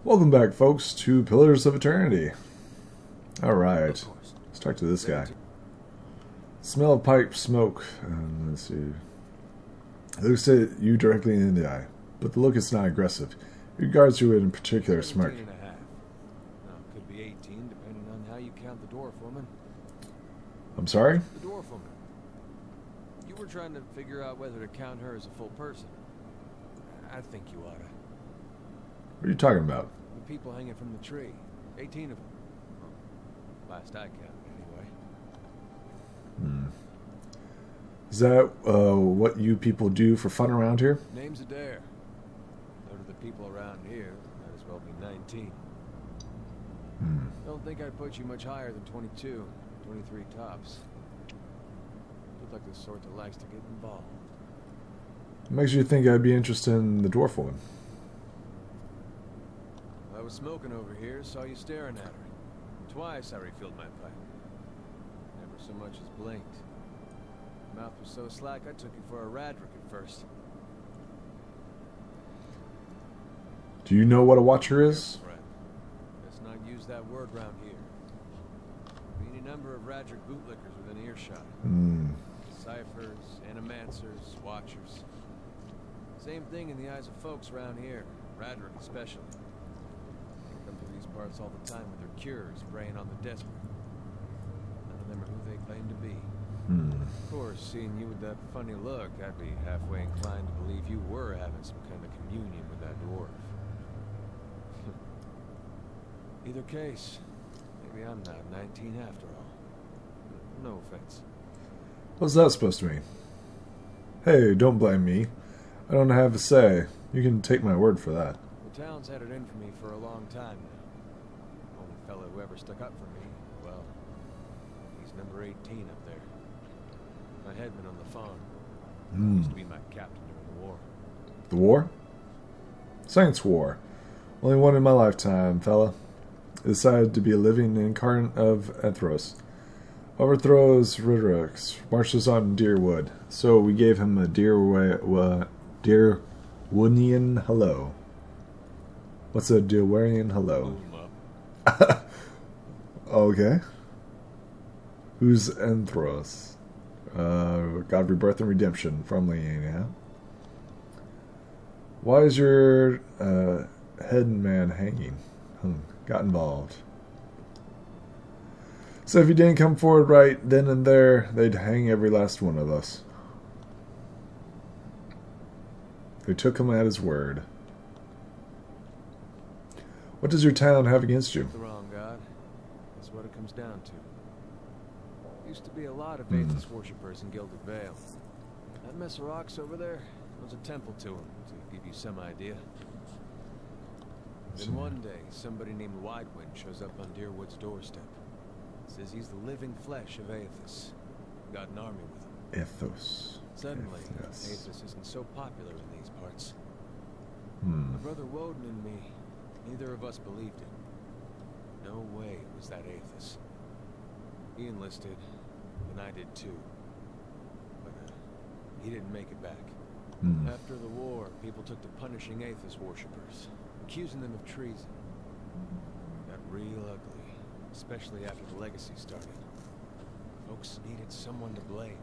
Welcome back, folks, to Pillars of Eternity. Alright, let's talk to this guy. Smell of pipe smoke. Let's see. It looks at you directly in the eye, but the look is not aggressive. It regards you in a particular smirk. 17 and a half. Now, it could be 18, depending on how you count the dwarf woman. I'm sorry? The dwarf woman. You were trying to figure out whether to count her as a full person. I think you oughta. What are you talking about? The people hanging from the tree. 18 of them. Well, last I counted, anyway. Is that what you people do for fun around here? Name's Adair. So do the people around here. Might as well be 19. Don't think I'd put you much higher than 22, 23 tops. Look like the sort that likes to get involved. What makes you think I'd be interested in the dwarf woman? I was smoking over here, saw you staring at her. Twice I refilled my pipe. Never so much as blinked. Mouth was so slack I took you for a radrick at first. Do you know what a watcher is? Friend. Let's not use that word round here. Be any number of radrick bootlickers within earshot. Ciphers, animancers, watchers. Same thing in the eyes of folks around here, radrick especially. They come to these parts all the time with their cures, preying on the desperate. None of them are who they claim to be. Of course, seeing you with that funny look, I'd be halfway inclined to believe you were having some kind of communion with that dwarf. Either case, maybe I'm not 19 after all. No offense. What's that supposed to mean? Hey, don't blame me. I don't have a say. You can take my word for that. The town's had it in for me for a long time now. Only fellow who ever stuck up for me, well, he's number 18 up there. My headman on the farm. Used to be my captain during the war. The war? Saints' War. Only one in my lifetime, fella. I decided to be a living incarnate of Ethros. Overthrows Ridrix, marches on Deerwood. So we gave him a Deerwoodian hello. What's a Deerwoodian hello? Okay. Who's Enthros? God, Rebirth and Redemption from Leania. Why is your headman hanging? Got involved. So if he didn't come forward right then and there, they'd hang every last one of us. They took him at his word. What does your town have against you? The wrong god. That's what it comes down to. Used to be a lot of Aethys worshippers in Gilded Vale. That mess of rocks over there was a temple to him, to give you some idea. Then one day, somebody named Widewind shows up on Deerwood's doorstep. Says he's the living flesh of Aethys. Got an army with him. Ethos. Suddenly, Yes. Aethys isn't so popular in these parts. Hmm. My brother Woden and me, neither of us believed it. No way it was that Aethys. He enlisted, and I did too. But he didn't make it back. After the war, people took to punishing Aethys worshippers, accusing them of treason. Got real ugly, especially after the legacy started. Folks needed someone to blame.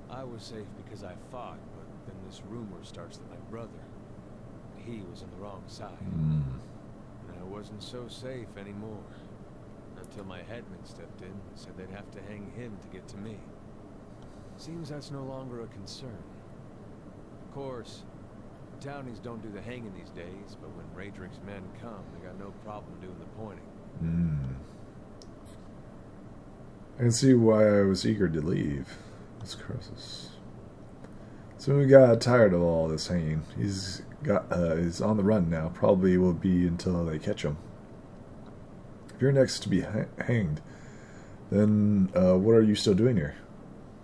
I was safe because I fought, but then this rumor starts that my brother, he was on the wrong side. And I wasn't so safe anymore. Until my headman stepped in and said they'd have to hang him to get to me. Seems that's no longer a concern. Of course, the townies don't do the hanging these days, but when Raedric's men come, they got no problem doing the pointing. I can see why I was eager to leave. This crisis. So we got tired of all this hanging. He's on the run now. Probably will be until they catch him. If you're next to be hanged, then what are you still doing here?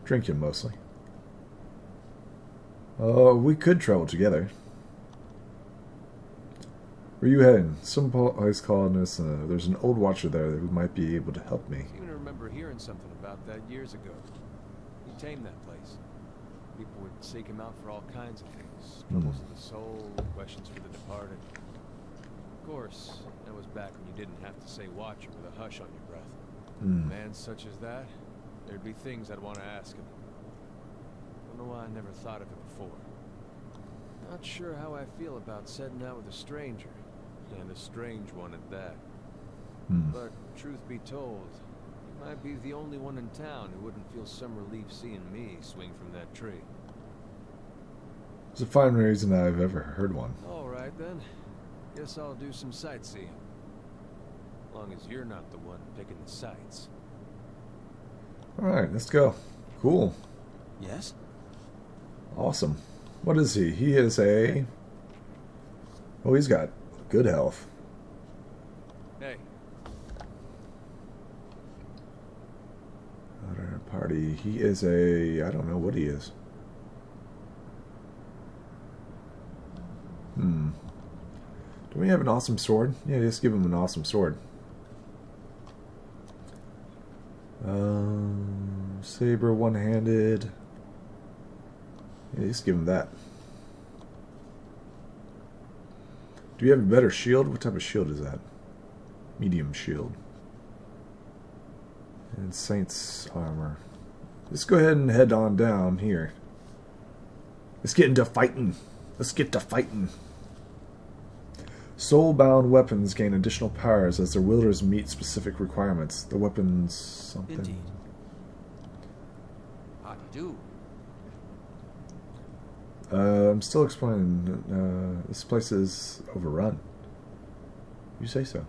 Drinking mostly. We could travel together. Where are you heading? Some place called us. There's an old watcher there who might be able to help me. I seem to remember hearing something about that years ago. He tamed that place. People would seek him out for all kinds of things. Troubles of the soul, questions for the departed. Of course, that was back when you didn't have to say watcher with a hush on your breath. Hmm. A man such as that, there'd be things I'd want to ask him. Don't know why I never thought of it before. Not sure how I feel about setting out with a stranger, and a strange one at that. Hmm. But truth be told, you might be the only one in town who wouldn't feel some relief seeing me swing from that tree. It's a fine reason I've ever heard one. All right then. Guess I'll do some sightseeing. As long as you're not the one picking the sights. Alright, let's go. Cool. Yes? Awesome. What is he? He is a... Oh, he's got good health. Hey. Other party. He is a... I don't know what he is. Do we have an awesome sword? Yeah, just give him an awesome sword. Saber, one-handed. Yeah, just give him that. Do you have a better shield? What type of shield is that? Medium shield. And Saint's armor. Let's go ahead and head on down here. Let's get into fighting. Let's get to fighting. Soul-bound weapons gain additional powers as their wielders meet specific requirements. The weapons... something... Indeed. I do. I'm still explaining. This place is overrun. You say so.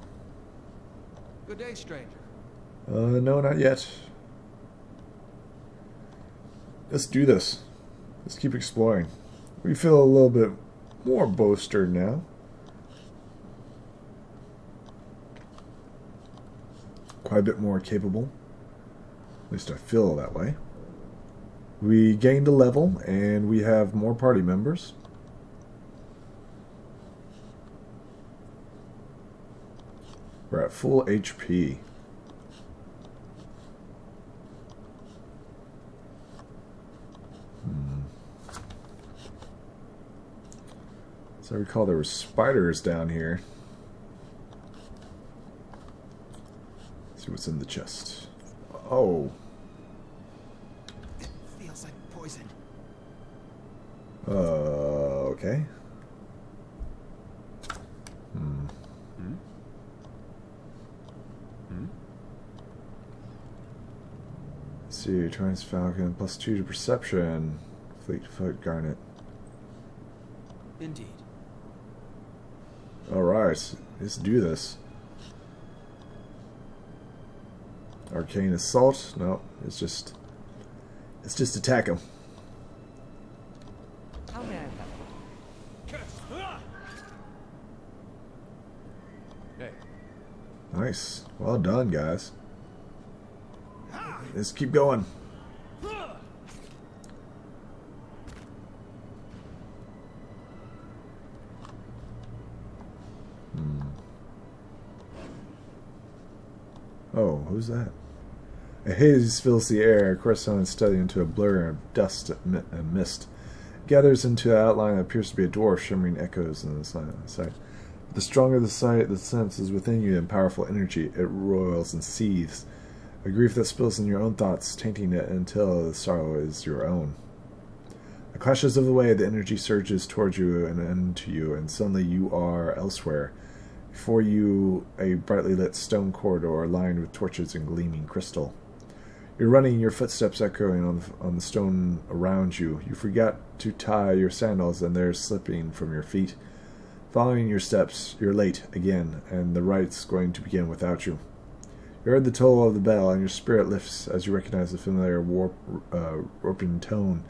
Good day, stranger. No, not yet. Let's do this. Let's keep exploring. We feel a little bit more bolstered now. Quite a bit more capable. At least I feel that way. We gained a level, and we have more party members. We're at full HP. As I recall, there were spiders down here. Let's see what's in the chest. Oh. It feels like poison. Okay. Let's see, Trans Falcon, +2 to perception. Fleetfoot Garnet. Indeed. Alright, let's do this. Arcane Assault? No, it's just attack him. How may I help? Hey. Nice. Well done, guys. Let's keep going. Oh, who's that? A haze fills the air, corresponding steadily into a blur of dust and mist. It gathers into an outline that appears to be a dwarf, shimmering echoes in the sight. The stronger the sight, the sense is within you, and powerful energy. It roils and seethes. A grief that spills in your own thoughts, tainting it until the sorrow is your own. The clashes of the way, the energy surges towards you and into you, and suddenly you are elsewhere. Before you, a brightly lit stone corridor lined with torches and gleaming crystal. You're running, your footsteps echoing on the stone around you. You forgot to tie your sandals, and they're slipping from your feet. Following your steps, you're late again, and the right's going to begin without you. You heard the toll of the bell, and your spirit lifts as you recognize the familiar warping tone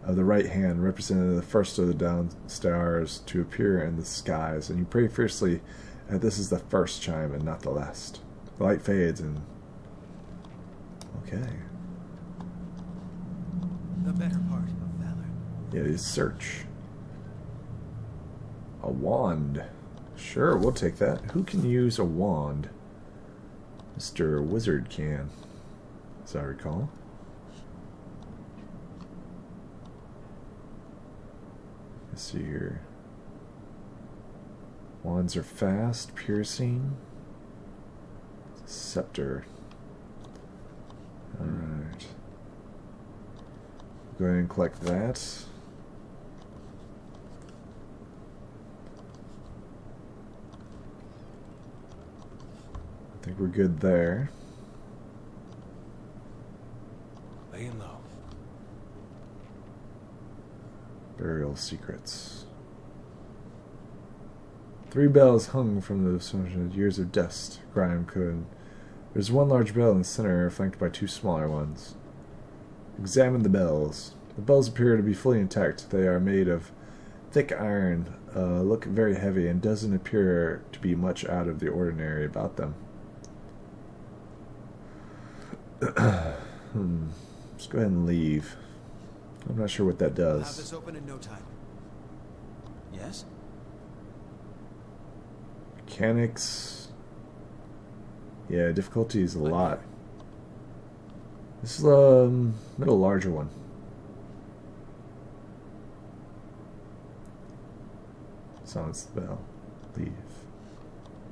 of the right hand, representing the first of the down stars to appear in the skies, and you pray fiercely that this is the first chime and not the last. The light fades, and... okay. The better part of valor. It is search. A wand. Sure, we'll take that. Who can use a wand? Mr. Wizard can, as I recall. Let's see here. Wands are fast, piercing. Scepter. Alright. Go ahead and collect that. I think we're good there. Laying low. Burial secrets. 3 bells hung from the years of dust. Grime could. There's one large bell in the center, flanked by 2 smaller ones. Examine the bells. The bells appear to be fully intact. They are made of thick iron, look very heavy, and doesn't appear to be much out of the ordinary about them. Let's go ahead and leave. I'm not sure what that I'll have does. this open in no time. Yes? Mechanics. Yeah, difficulty is a lot. This is a middle larger one. Silence the bell. Leave.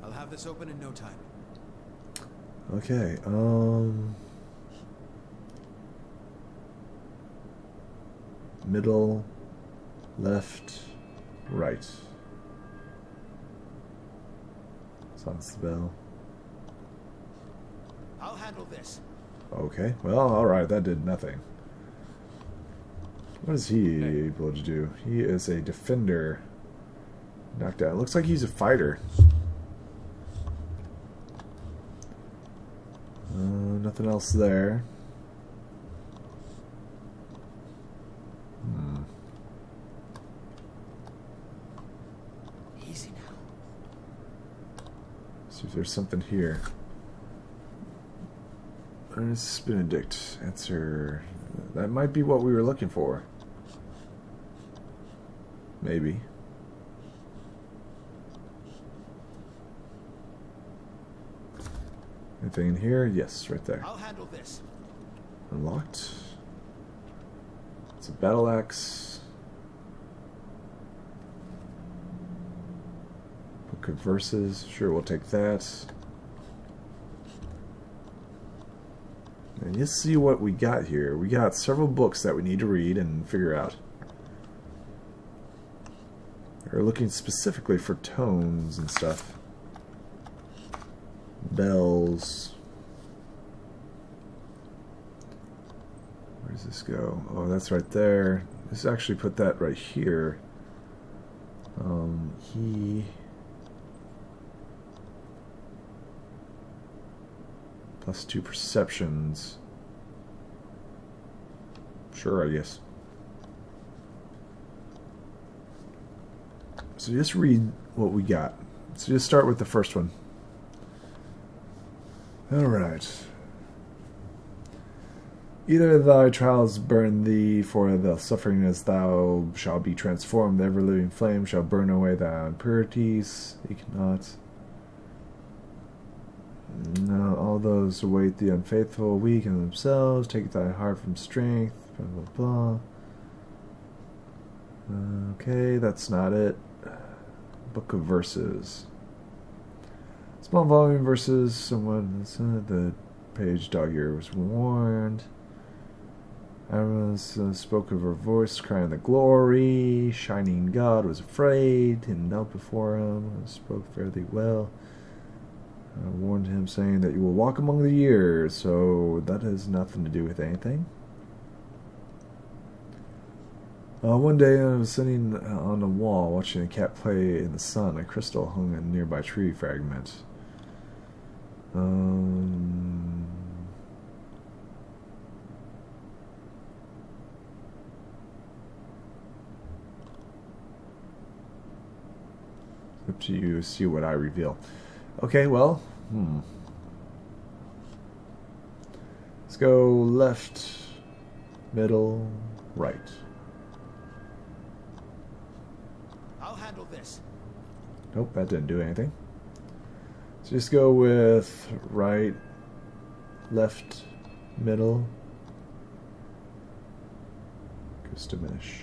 I'll have this open in no time. Okay, middle, left, right. Silence the bell. I'll handle this. Okay, well, alright, that did nothing. What is he able to do? He is a defender. Knocked out. Looks like he's a fighter. Nothing else there. Easy now. See if there's something here. Ernest Benedict. Answer. That might be what we were looking for. Maybe. Anything in here? Yes, right there. I'll handle this. Unlocked. It's a battle axe. Book of Verses. Sure, we'll take that. And let's see what we got here. We got several books that we need to read and figure out. We're looking specifically for tones and stuff. Bells. Where does this go? Oh, that's right there. Let's actually put that right here. He... +2 perceptions. Sure, I guess. So just read what we got. So just start with the first one. Alright. Either thy trials burn thee for the suffering as thou shalt be transformed, the ever-living flame shall burn away thy impurities. Seek not. No, all those who await the unfaithful, weak in themselves, take thy heart from strength, blah blah blah. Okay, that's not it. Book of Verses. Small volume verses. Someone the page dog ear was warned. Iris spoke of her voice, crying the glory. Shining God was afraid and knelt before him. Spoke fairly well. Warned him, saying that you will walk among the years. So that has nothing to do with anything. One day I was sitting on a wall watching a cat play in the sun. A crystal hung in a nearby tree fragment. Up to you to see what I reveal. Okay, well, let's go left, middle, right. I'll handle this. Nope, that didn't do anything. So just go with right, left, middle. Goes diminish.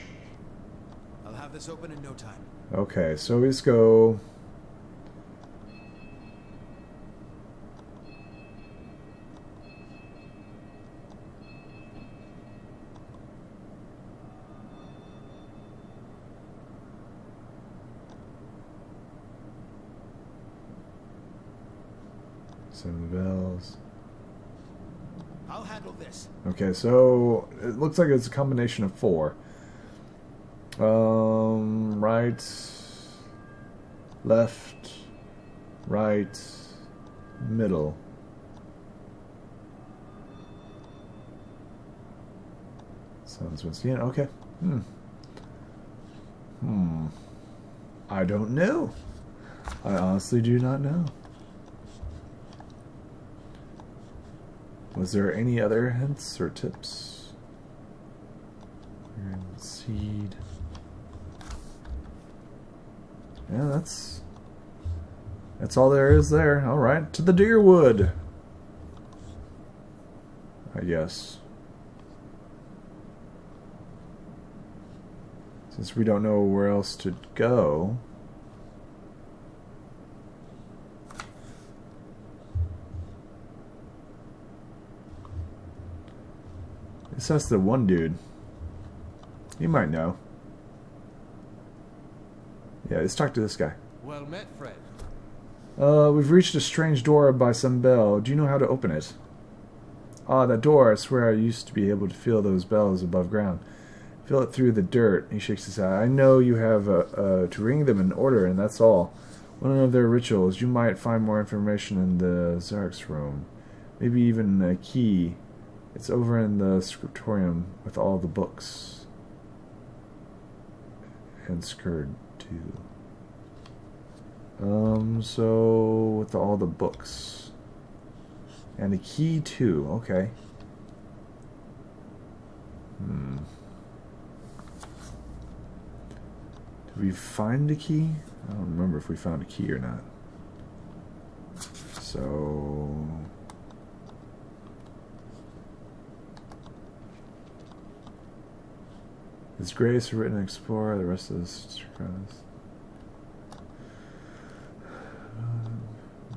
I'll have this open in no time. Okay, so we just go 7 bells. I'll handle this. Okay, so it looks like it's a combination of 4. Right, left, right, middle. Sounds once again. Okay. I don't know. I honestly do not know. Was there any other hints or tips? Seed. Yeah, that's all there is there. All right, to the Deerwood. I guess. Since we don't know where else to go. This has the one dude. He might know. Yeah, let's talk to this guy. Well met, Fred. We've reached a strange door by some bell. Do you know how to open it? Ah, that door. I swear I used to be able to feel those bells above ground. Feel it through the dirt. He shakes his head. I know you have to ring them in order, and that's all. One of their rituals. You might find more information in the Zark's room. Maybe even a key. It's over in the scriptorium with all the books. And Scourge, too. So with all the books. And a key, too. Okay. Did we find a key? I don't remember if we found a key or not. So... His Grace, a written explorer, the rest of this...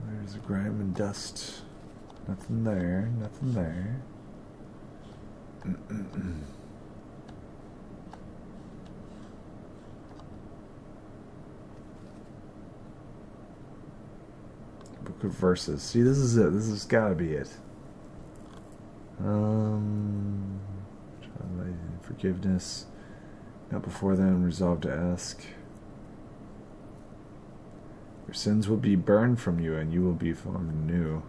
There's the grime and dust. Nothing there, nothing there. Book of Verses. See, this is it. This has got to be it. Forgiveness. Not before then, resolved to ask. Your sins will be burned from you, and you will be formed anew.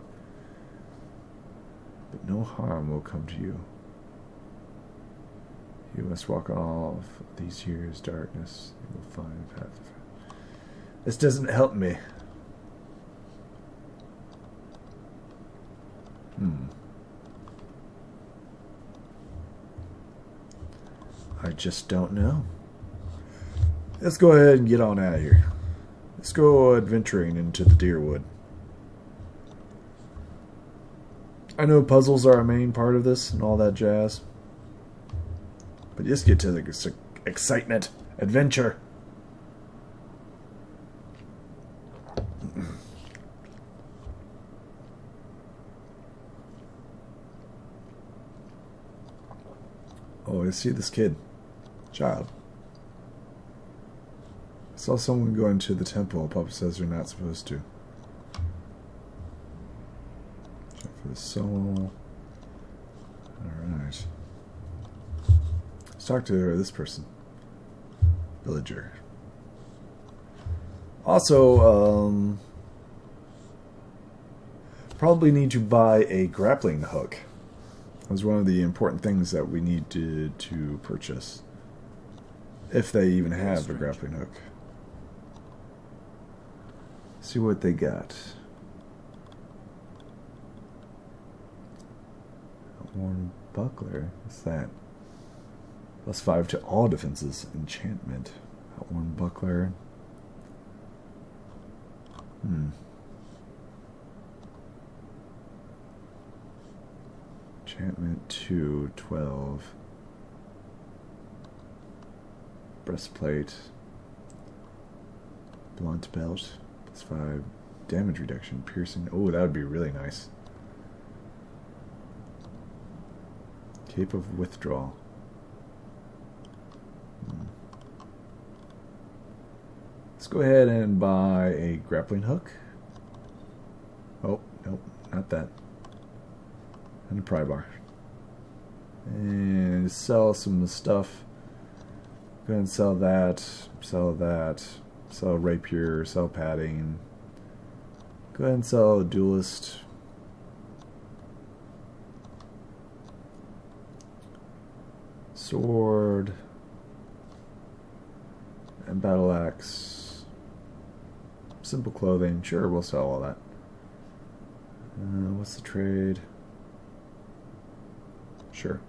But no harm will come to you. You must walk all of these years' darkness. You will find a path. This doesn't help me. I just don't know. Let's go ahead and get on out of here. Let's go adventuring into the Deerwood. I know puzzles are a main part of this and all that jazz. But just get to the excitement. Adventure. Oh, I see this kid. Child. I saw someone go into the temple. Papa says they're not supposed to. Check for the soul. Alright. Let's talk to this person. Villager. Also, probably need to buy a grappling hook. That's one of the important things that we need to purchase. If they even have a grappling hook. See what they got. Worn buckler. What's that? +5 to all defenses. Enchantment. Outworn buckler. Enchantment 2, 12. Breastplate. Blunt belt. +5. Damage reduction. Piercing. Oh, that would be really nice. Cape of withdrawal. Let's go ahead and buy a grappling hook. Oh, nope. not that. And a pry bar. And sell some stuff. Go ahead and sell that. Sell that. Sell rapier. Sell padding. Go ahead and sell a duelist. Sword. And battle axe. Simple clothing. Sure, we'll sell all that. What's the trade? Sure.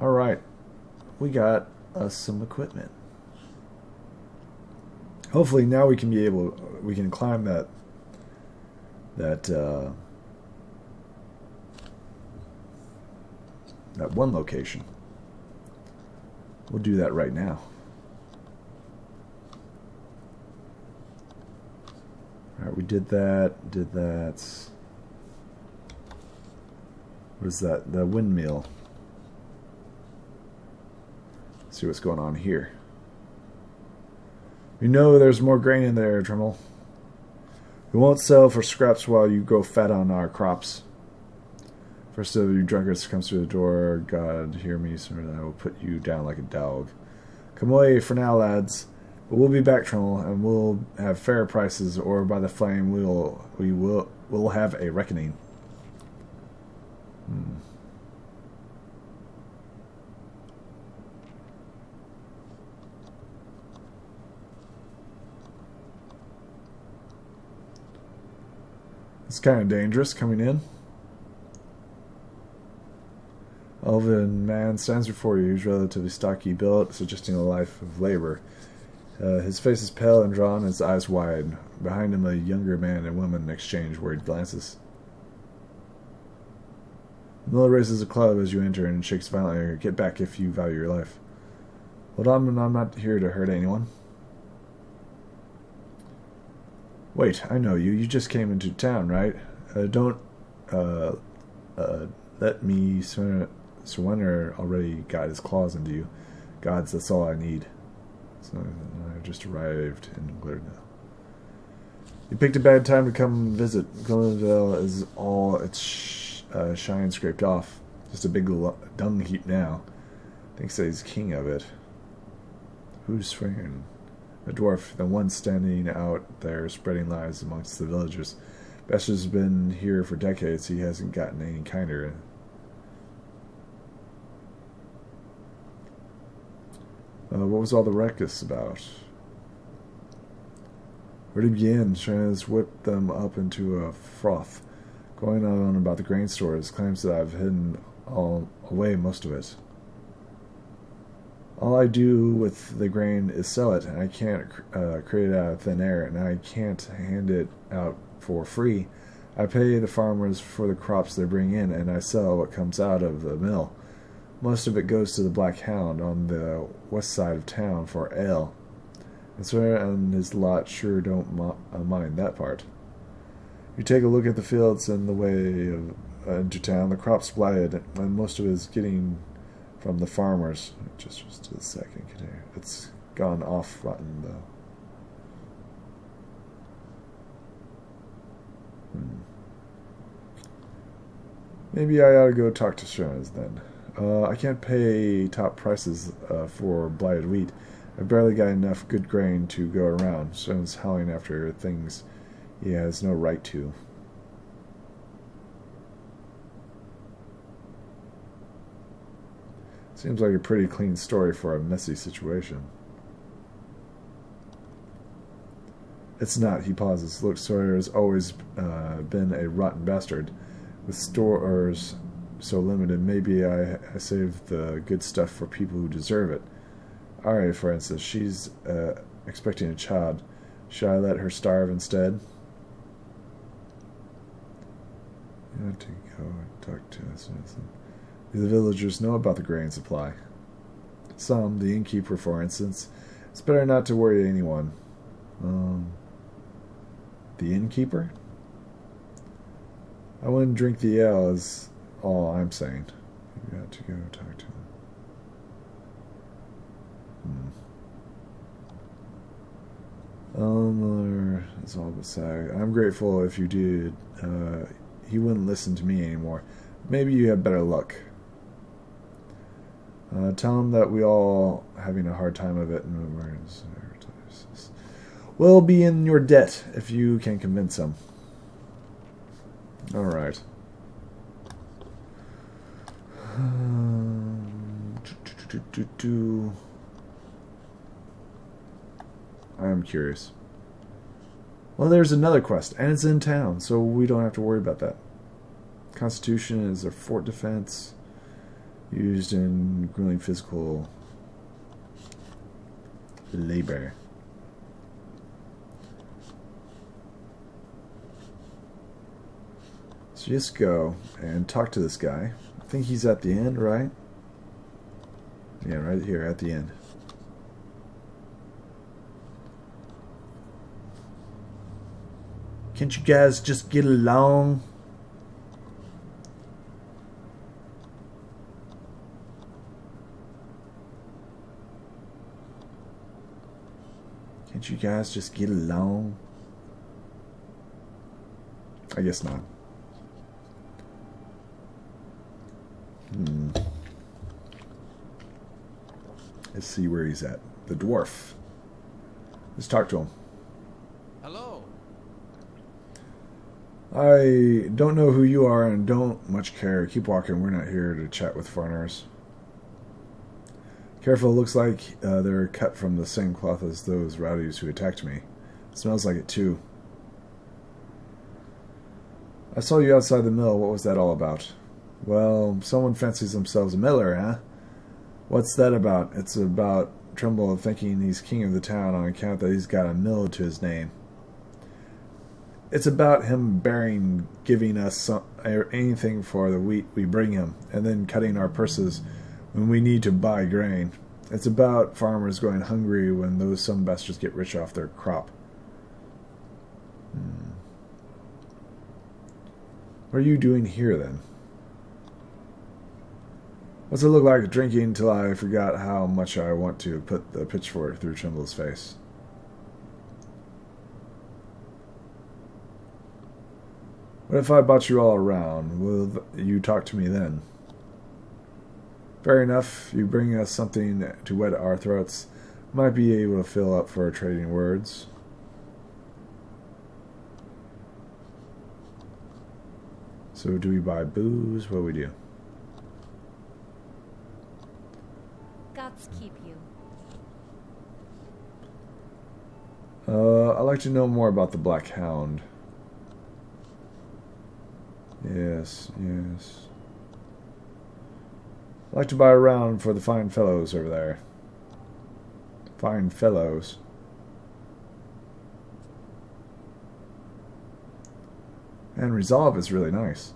Alright. We got us some equipment. Hopefully now we can climb that one location. We'll do that right now. Alright, we did that. What is that? The windmill. See what's going on here. We know there's more grain in there, Dremel. We won't sell for scraps while you grow fat on our crops. First of you drunkards comes through the door. God, hear me, sir. I will put you down like a dog. Come away for now, lads. But we'll be back, Dremel, and we'll have fair prices, or by the flame we'll have a reckoning. It's kind of dangerous coming in. Elven man stands before you. He's relatively stocky built, suggesting a life of labor. His face is pale and drawn, his eyes wide. Behind him, a younger man and woman exchange worried glances. Miller raises a club as you enter and shakes violently. Get back if you value your life. Hold on, I'm not here to hurt anyone. Wait, I know you. You just came into town, right? Don't let me surrender already got his claws into you. Gods, that's all I need. So I just arrived in Glendale. You picked a bad time to come visit. Glendale is all its shine scraped off. Just a big dung heap now. Thinks that he's king of it. Who's swearing? A dwarf, the one standing out there spreading lies amongst the villagers. Besser's been here for decades. He hasn't gotten any kinder. What was all the ruckus about? Where to begin? Shannon's whipped them up into a froth. Going on about the grain stores, claims that I've hidden away most of it. All I do with the grain is sell it, and I can't create it out of thin air, and I can't hand it out for free. I pay the farmers for the crops they bring in, and I sell what comes out of the mill. Most of it goes to the Black Hound on the west side of town for ale. And Sawyer and his lot sure don't mind that part. You take a look at the fields and the way into town. The crop's blighted, and most of it is getting from the farmers. Just a second. It's gone off rotten, though. Maybe I ought to go talk to Shannon's then. I can't pay top prices for blighted wheat. I've barely got enough good grain to go around. Shannon's howling after things he has no right to. Seems like a pretty clean story for a messy situation. It's not, he pauses. Look, Sawyer has always been a rotten bastard. With stores so limited, maybe I save the good stuff for people who deserve it. Ari, for instance, she's expecting a child. Should I let her starve instead? You have to go talk to us. The villagers know about the grain supply. Some, the innkeeper, for instance. It's better not to worry anyone. The innkeeper? I wouldn't drink the ale is all I'm saying. You have to go talk to him. Miller That's all but say. I'm grateful if you did. He wouldn't listen to me anymore. Maybe you have better luck. Tell him that we all having a hard time of it. We'll be in your debt if you can convince him. All right. I am curious. Well, there's another quest, and it's in town, so we don't have to worry about that. Constitution is a fort defense used in grueling physical labor. So just go and talk to this guy. I think he's at the end, right? Yeah, right here at the end. Can't you guys just get along? Can't you guys just get along? I guess not. Let's see where he's at. The dwarf. Let's talk to him. Hello. I don't know who you are and don't much care. Keep walking. We're not here to chat with foreigners. Careful, looks like they're cut from the same cloth as those rowdies who attacked me. Smells like it too. I saw you outside the mill. What was that all about? Well, someone fancies themselves a miller, huh? What's that about? It's about Trimble thinking he's king of the town on account that he's got a mill to his name. It's about him giving us anything for the wheat we bring him, and then cutting our purses when we need to buy grain. It's about farmers going hungry when those some bastards get rich off their crop. What are you doing here, then? What's it look like drinking till I forgot how much I want to put the pitchfork through Trimble's face? What if I bought you all around? Will you talk to me then? Fair enough. You bring us something to wet our throats. Might be able to fill up for trading words. So do we buy booze? What do we do? Gods keep you. I'd like to know more about the Black Hound. Yes, yes. I'd like to buy a round for the fine fellows over there. Fine fellows. And resolve is really nice.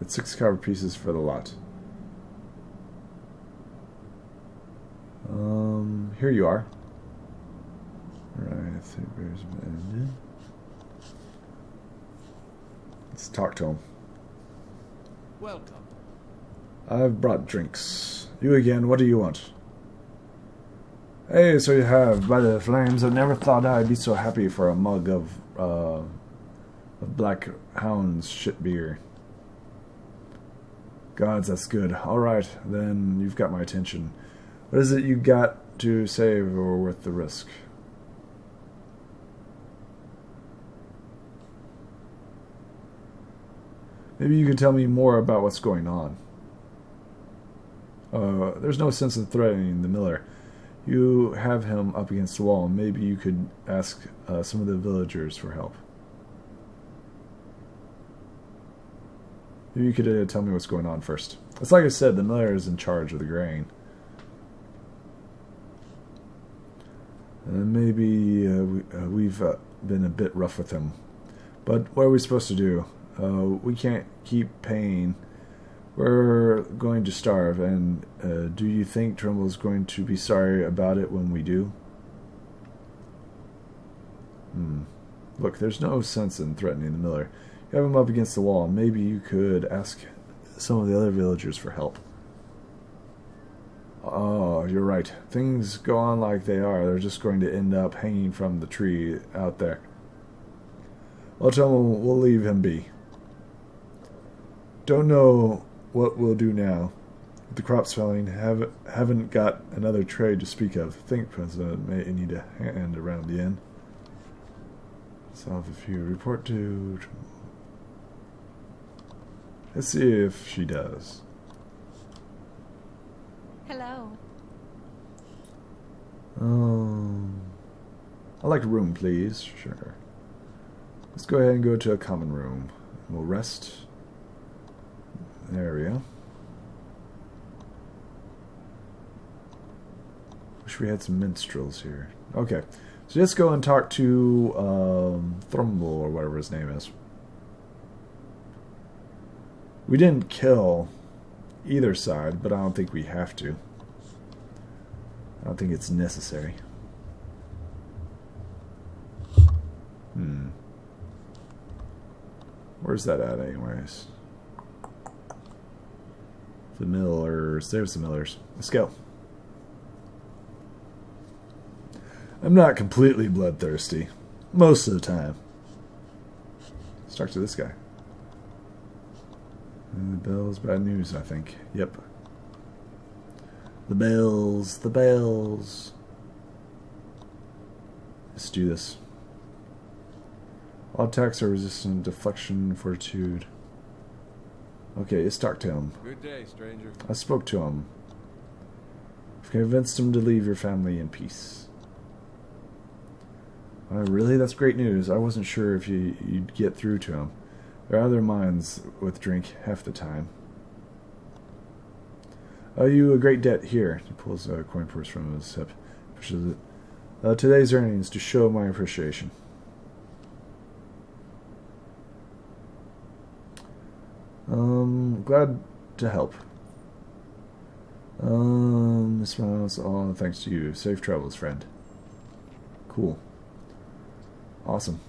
It's 6 copper pieces for the lot. Here you are. Right, let's talk to him. Welcome. I've brought drinks. You again, what do you want? Hey, so you have. By the flames, I never thought I'd be so happy for a mug of Black Hound's shit beer. Gods, that's good. Alright, then you've got my attention. What is it you got to save or worth the risk? Maybe you can tell me more about what's going on. There's no sense in threatening the miller. You have him up against the wall. Maybe you could ask some of the villagers for help. Maybe you could tell me what's going on first. It's like I said, the miller is in charge of the grain. Maybe we've been a bit rough with him. But what are we supposed to do? We can't keep paying. We're going to starve, and do you think Trimble's going to be sorry about it when we do? Look, there's no sense in threatening the miller. You have him up against the wall. Maybe you could ask some of the other villagers for help. Oh, you're right. Things go on like they are. They're just going to end up hanging from the tree out there. I'll tell him we'll leave him be. Don't know what we'll do now. With the crops failing, haven't got another trade to speak of. Think President may need a hand around the inn. Solve a few. Report to... Let's see if she does. Hello. I'd like a room, please. Sure. Let's go ahead and go to a common room. We'll rest. There we go. Wish we had some minstrels here. Okay. So let's go and talk to Thrumble or whatever his name is. We didn't kill either side, but I don't think we have to. I don't think it's necessary. Where's that at anyways? The Millers. There's the Millers. Let's go. I'm not completely bloodthirsty. Most of the time. Let's talk to this guy. And the bells, bad news, I think. Yep. The bells, the bells. Let's do this. All attacks are resistant to deflection, fortitude. Okay, let's talk to him. Good day, stranger. I spoke to him. I've convinced him to leave your family in peace. Really? That's great news. I wasn't sure if you'd get through to him. There are other minds with drink half the time. Owe you a great debt here. He pulls a coin purse from his hip. Pushes it. Today's earnings to show my appreciation. Glad to help. This was all thanks to you. Safe travels, friend. Cool. Awesome.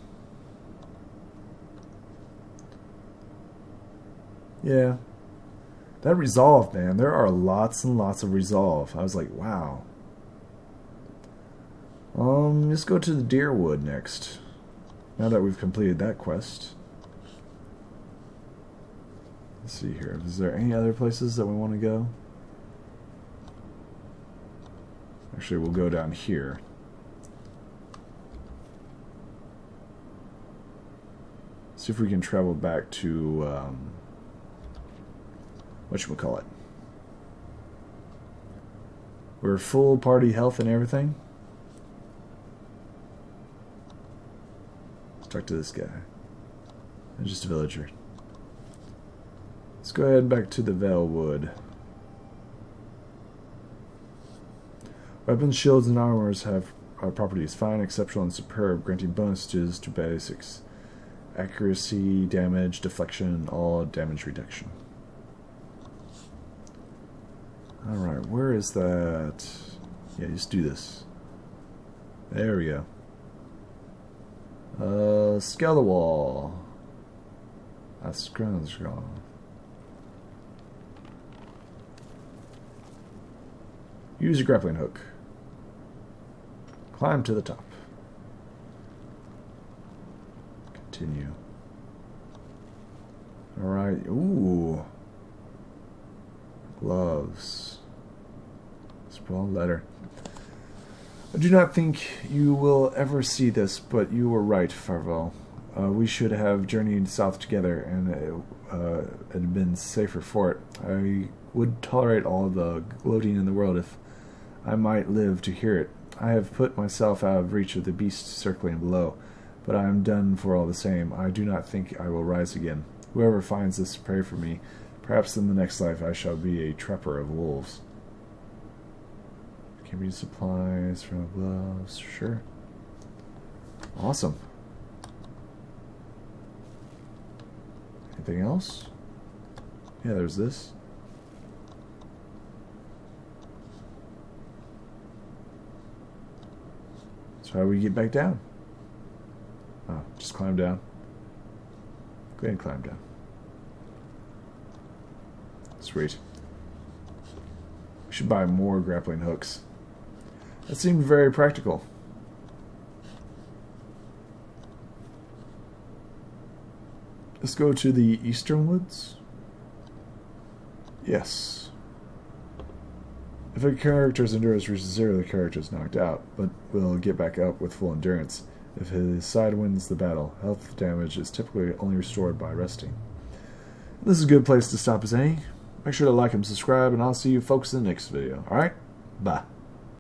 Yeah. That resolve, man. There are lots and lots of resolve. I was like, wow. Let's go to the Deerwood next. Now that we've completed that quest. Let's see here. Is there any other places that we want to go? Actually, we'll go down here. See if we can travel back to, whatchamacallit. We're full party health and everything. Let's talk to this guy. I'm just a villager. Let's go ahead back to the Valewood. Weapons, shields, and armors have properties fine, exceptional, and superb, granting bonuses to basics. Accuracy, damage, deflection, all damage reduction. Alright, where is that? Yeah, just do this. There we go. Scale the wall. That's strong. Use a grappling hook. Climb to the top. Continue. Alright. Ooh. Gloves. Sprawl letter. I do not think you will ever see this, but you were right, Farvel. We should have journeyed south together, and it had been safer for it. I would tolerate all the gloating in the world if I might live to hear it. I have put myself out of reach of the beasts circling below, but I am done for all the same. I do not think I will rise again. Whoever finds this, pray for me. Perhaps in the next life I shall be a trapper of wolves. Can we use supplies from gloves? Sure. Awesome. Anything else? Yeah, there's this. So how do we get back down? Oh, just climb down. Go ahead and climb down. Sweet. We should buy more grappling hooks. That seemed very practical. Let's go to the Eastern Woods. Yes. If a character's endurance reaches 0, the character is knocked out, but will get back up with full endurance. If his side wins the battle, health damage is typically only restored by resting. This is a good place to stop us, eh? Make sure to like and subscribe, and I'll see you folks in the next video. Alright? Bye.